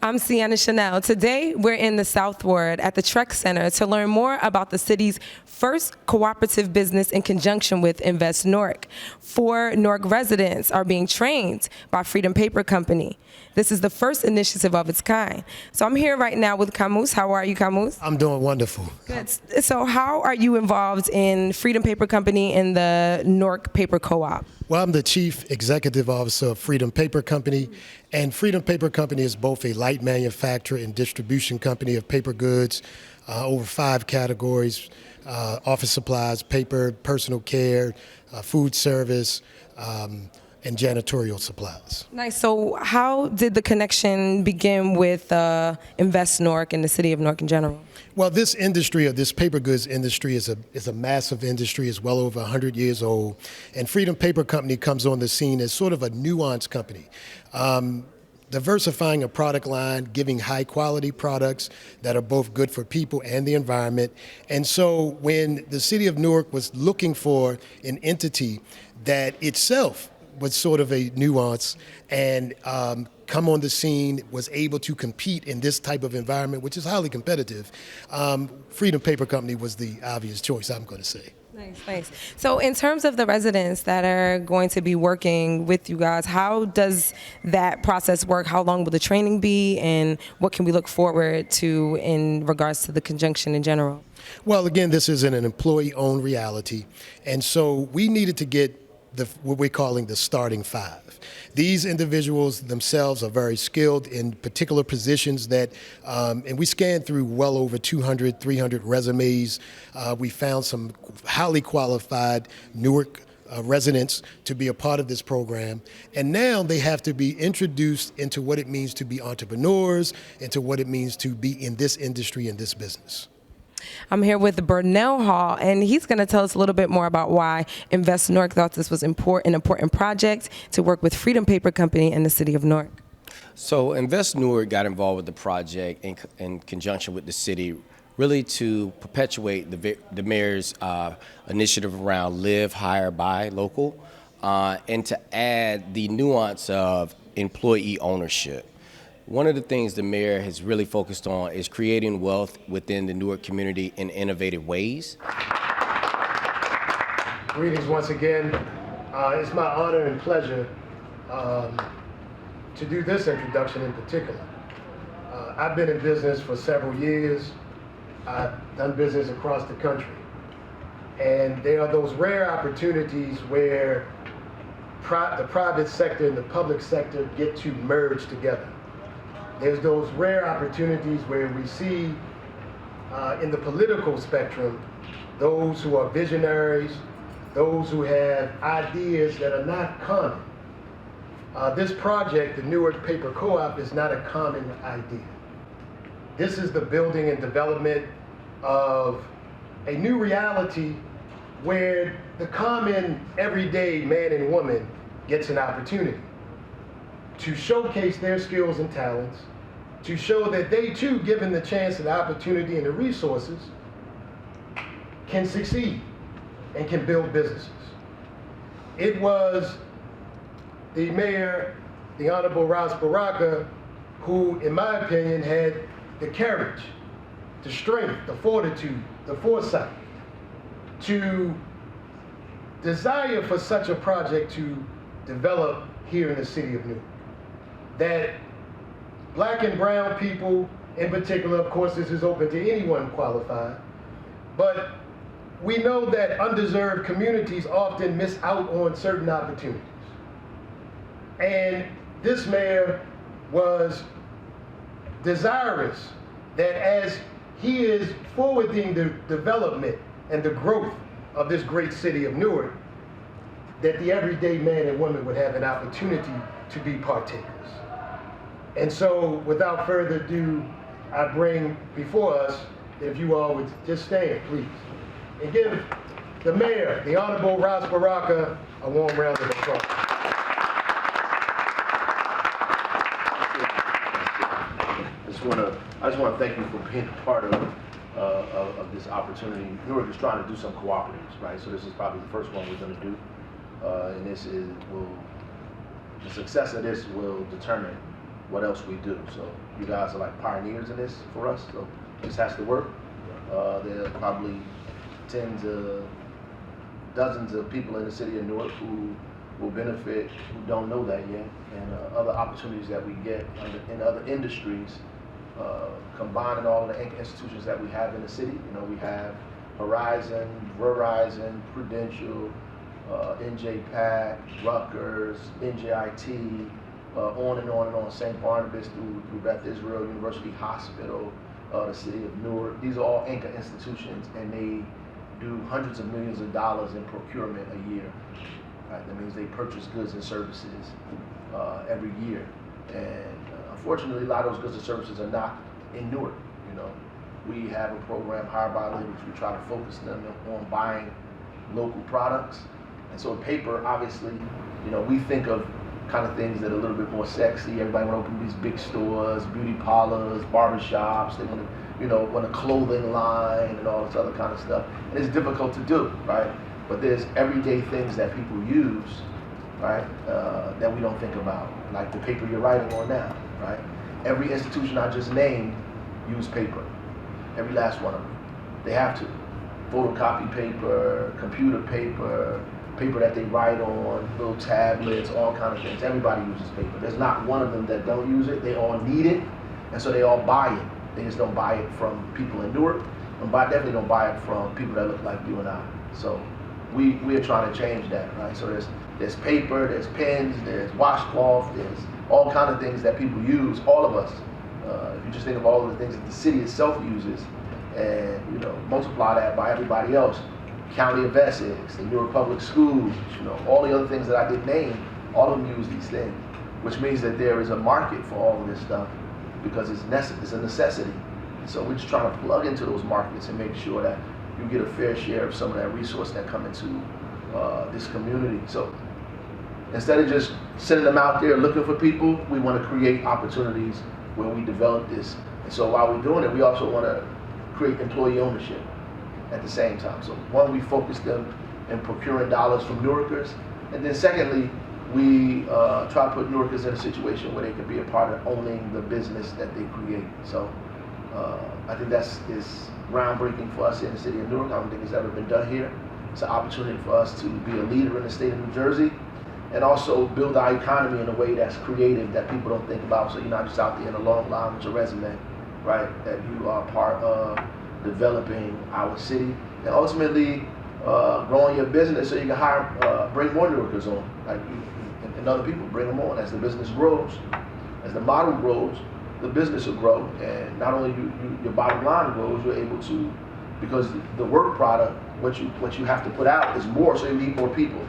I'm Sienna Chanel. Today, we're in the South Ward at the Trek Center to learn more about the city's first cooperative business in conjunction with Invest Newark. 4 Newark residents are being trained by Freedom Paper Company. This is the first initiative of its kind. So I'm here right now with Camus. How are you, Camus? I'm doing wonderful. Good. So how are you involved in Freedom Paper Company and the Newark Paper Co-op? Well, I'm the Chief Executive Officer of Freedom Paper Company, and Freedom Paper Company is both a light manufacturer and distribution company of paper goods, over 5 categories: office supplies, paper, personal care, food service, and janitorial supplies. Nice. So how did the connection begin with Invest Newark and the city of Newark in general? Well, this industry, or this paper goods industry, is a massive industry. It's well over 100 years old. And Freedom Paper Company comes on the scene as sort of a nuanced company. Diversifying a product line, giving high quality products that are both good for people and the environment. And so when the city of Newark was looking for an entity that itself was sort of a nuance and come on the scene, was able to compete in this type of environment, which is highly competitive, Freedom Paper Company was the obvious choice, I'm going to say. Nice. So in terms of the residents that are going to be working with you guys, how does that process work? How long will the training be, and what can we look forward to in regards to the conjunction in general? Well, again, this is an employee-owned reality, and so we needed to get what we're calling the starting 5. These individuals themselves are very skilled in particular positions that, and we scanned through well over 200, 300 resumes. We found some highly qualified Newark residents to be a part of this program. And now they have to be introduced into what it means to be entrepreneurs, into what it means to be in this industry, in this business. I'm here with Burnell Hall, and he's going to tell us a little bit more about why Invest Newark thought this was an important project to work with Freedom Paper Company and the city of Newark. So Invest Newark got involved with the project in conjunction with the city, really to perpetuate the mayor's initiative around live, hire, buy local, and to add the nuance of employee ownership. One of the things the mayor has really focused on is creating wealth within the Newark community in innovative ways. Greetings once again. It's my honor and pleasure to do this introduction in particular. I've been in business for several years. I've done business across the country. And there are those rare opportunities where the private sector and the public sector get to merge together. There's those rare opportunities where we see in the political spectrum those who are visionaries, those who have ideas that are not common. This project, the Newark Paper Co-op, is not a common idea. This is the building and development of a new reality where the common everyday man and woman gets an opportunity to showcase their skills and talents, to show that they too, given the chance and the opportunity and the resources, can succeed and can build businesses. It was the mayor, the Honorable Ras Baraka, who, in my opinion, had the courage, the strength, the fortitude, the foresight to desire for such a project to develop here in the city of Newark. That black and brown people in particular, of course this is open to anyone qualified, but we know that undeserved communities often miss out on certain opportunities. And this mayor was desirous that as he is forwarding the development and the growth of this great city of Newark, that the everyday man and woman would have an opportunity to be partakers. And so, without further ado, I bring before us, if you all would just stand, please, and give the mayor, the Honorable Ras Baraka, a warm round of applause. I just want to thank you for being a part of this opportunity. Newark is trying to do some cooperatives, right? So this is probably the first one we're going to do, and the success of this will determine what else we do. So you guys are like pioneers in this for us, so this has to work. There are probably tens of dozens of people in the city of Newark who will benefit, who don't know that yet, and other opportunities that we get in other industries, combining all of the institutions that we have in the city. You know, we have Horizon, Verizon, Prudential, NJPAC, Rutgers, NJIT, on and on and on, St. Barnabas through Beth Israel University Hospital, the city of Newark. These are all anchor institutions, and they do hundreds of millions of dollars in procurement a year. Right? That means they purchase goods and services every year. And unfortunately, a lot of those goods and services are not in Newark. You know, we have a program, Hired by Labor, which we try to focus them on buying local products. And so paper, obviously, you know, we think of kind of things that are a little bit more sexy. Everybody want to open these big stores, beauty parlors, barbershops. They want to, you know, want a clothing line and all this other kind of stuff. And it's difficult to do, right? But there's everyday things that people use, right, that we don't think about, like the paper you're writing on now, right? Every institution I just named use paper, every last one of them. They have to. Photocopy paper, computer paper, paper that they write on, little tablets, all kind of things. Everybody uses paper. There's not one of them that don't use it. They all need it, and so they all buy it. They just don't buy it from people in Newark, and definitely don't buy it from people that look like you and I. So we're trying to change that, right? So there's paper, there's pens, there's washcloth, there's all kind of things that people use, all of us. If you just think of all of the things that the city itself uses, and you know, multiply that by everybody else, County of Essex, the Newark Public Schools, you know, all the other things that I did name, all of them use these things, which means that there is a market for all of this stuff because it's a necessity. So we're just trying to plug into those markets and make sure that you get a fair share of some of that resource that come into this community. So instead of just sending them out there looking for people, we want to create opportunities where we develop this. And so while we're doing it, we also want to create employee ownership at the same time. So one, we focus them in procuring dollars from Newarkers, and then secondly, we try to put Newarkers in a situation where they can be a part of owning the business that they create. So I think is groundbreaking for us in the city of Newark. I don't think it's ever been done here. It's an opportunity for us to be a leader in the state of New Jersey and also build our economy in a way that's creative that people don't think about. So you're not just out there in a long line with your resume, right? That you are part of developing our city and ultimately growing your business so you can hire, bring more Newarkers on, like you, and other people, bring them on. As the business grows, as the model grows, the business will grow, and not only your bottom line grows, you're able to, because the work product, what you have to put out is more, so you need more people,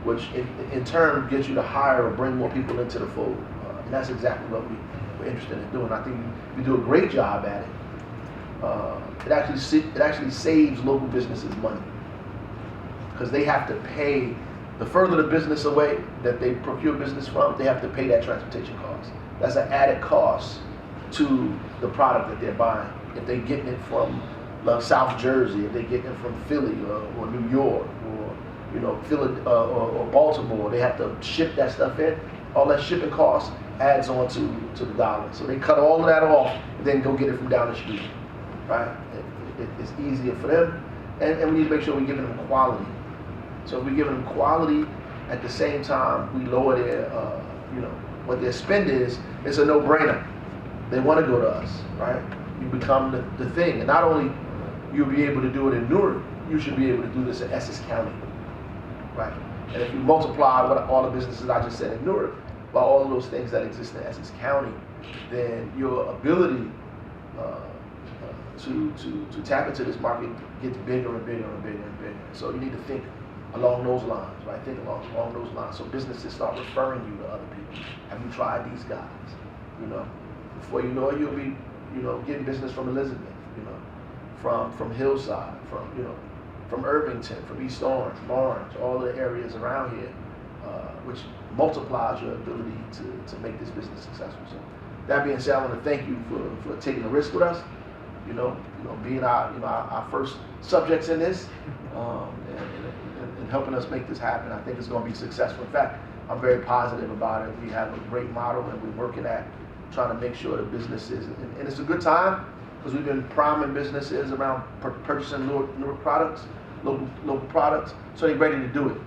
which in turn gets you to hire or bring more people into the fold, and that's exactly what we're interested in doing. I think we do a great job at it. It actually saves local businesses money because they have to pay. The further the business away that they procure business from, they have to pay that transportation cost. That's an added cost to the product that they're buying. If they're getting it from South Jersey, if they're getting it from Philly or New York or Philly or Baltimore, they have to ship that stuff in. All that shipping cost adds on to the dollar. So they cut all of that off and then go get it from down the street. Right? It's easier for them, and we need to make sure we're giving them quality. So if we're giving them quality, at the same time we lower their, what their spend is. It's a no-brainer. They want to go to us, right? You become the thing, and not only you'll be able to do it in Newark, you should be able to do this in Essex County, right? And if you multiply all the businesses I just said in Newark by all of those things that exist in Essex County, then your ability to tap into this market gets bigger and bigger and bigger and bigger. So you need to think along those lines, right? Think along those lines. So businesses start referring you to other people. Have you tried these guys? Before you know it, you'll be, getting business from Elizabeth, from Hillside, from Irvington, from East Orange, Lawrence, all the areas around here, which multiplies your ability to make this business successful. So that being said, I want to thank you for taking the risk with us. Being our first subjects in this, and helping us make this happen. I think it's going to be successful. In fact, I'm very positive about it. We have a great model, and we're working at trying to make sure the businesses, and it's a good time because we've been priming businesses around purchasing Newark products, local products, so they're ready to do it.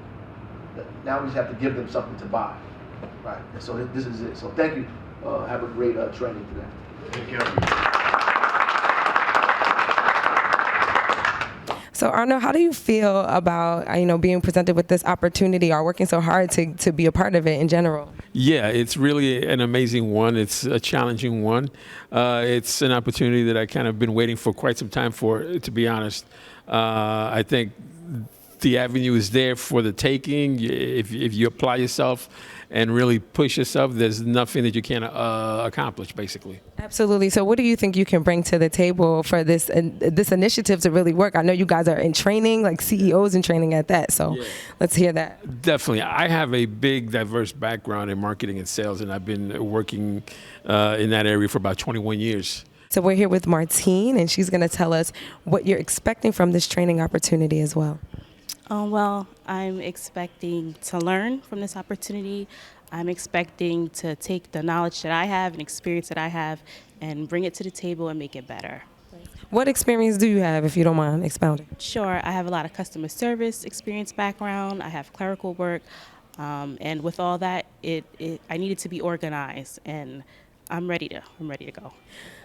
Now we just have to give them something to buy, right? And so this is it. So thank you. Have a great training today. Thank you. So Arno, how do you feel about being presented with this opportunity or working so hard to be a part of it in general? Yeah, it's really an amazing one. It's a challenging one. It's an opportunity that I kind of been waiting for quite some time for, to be honest. I think the avenue is there for the taking. If you apply yourself and really push yourself, there's nothing that you can't accomplish, basically. Absolutely. So what do you think you can bring to the table for this initiative to really work? I know you guys are in training, like CEOs in training at that. So Let's hear that. Definitely. I have a big, diverse background in marketing and sales, and I've been working in that area for about 21 years. So we're here with Martine, and she's going to tell us what you're expecting from this training opportunity as well. Well, I'm expecting to learn from this opportunity. I'm expecting to take the knowledge that I have and experience that I have and bring it to the table and make it better. What experience do you have, if you don't mind expounding? Sure, I have a lot of customer service experience background. I have clerical work. And with all that, I needed to be organized, and I'm ready to go.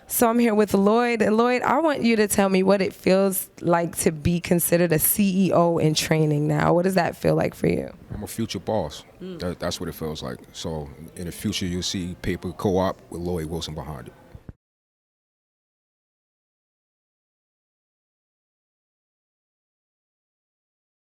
So I'm here with Lloyd. And Lloyd, I want you to tell me what it feels like to be considered a CEO in training now. What does that feel like for you? I'm a future boss. That's what it feels like. So in the future, you'll see paper co-op with Lloyd Wilson behind it.